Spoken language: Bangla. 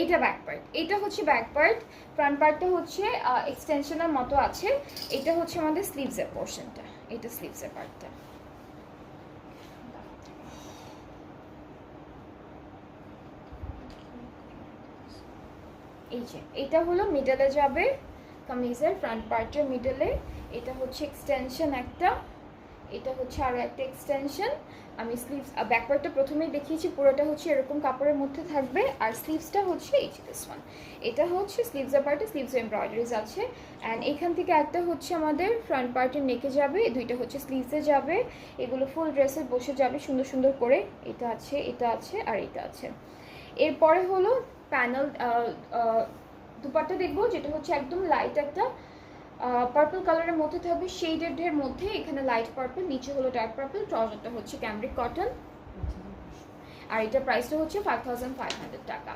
এইটা ব্যাক পার্ট, এটা হচ্ছে ব্যাক পার্ট। ফ্রন্ট পার্টটা হচ্ছে এক্সটেনশনের মতো আছে। এটা হচ্ছে আমাদের স্লিভসের পোর্শনটা, এটা স্লিভসের পার্টটা। এই যে এটা হলো মিডলে যাবে কামিজের ফ্রন্ট পার্টের মিডলে। এটা হচ্ছে এক্সটেনশন একটা, এটা হচ্ছে আরও একটা এক্সটেনশন। আমি স্লিভস ব্যাক পার্টটা প্রথমেই দেখিয়েছি, পুরোটা হচ্ছে এরকম কাপড়ের মধ্যে থাকবে। আর স্লিভসটা হচ্ছে এই যে দিস ওয়ান, এটা হচ্ছে স্লিভসের পার্টে, স্লিভস এমব্রয়ডারিজ আছে। অ্যান্ড এখান থেকে একটা হচ্ছে আমাদের ফ্রন্ট পার্টের নেকে যাবে, দুইটা হচ্ছে স্লিভসে যাবে। এগুলো ফুল ড্রেসে বসে যাবে সুন্দর সুন্দর করে। এটা আছে, এটা আছে, আর এটা আছে। এরপরে হলো প্যানেল দুপাট্টা দেখবো, যেটা হচ্ছে একদম লাইট একটা পার্পল কালারের মধ্যে থাকবে, শেডেডের মধ্যে। এখানে লাইট পার্পল, নিচে হলো ডার্ক পার্পল। ট্রাউজারটা হচ্ছে ক্যামব্রিক কটন, আর এটার প্রাইসটা হচ্ছে 5500 টাকা।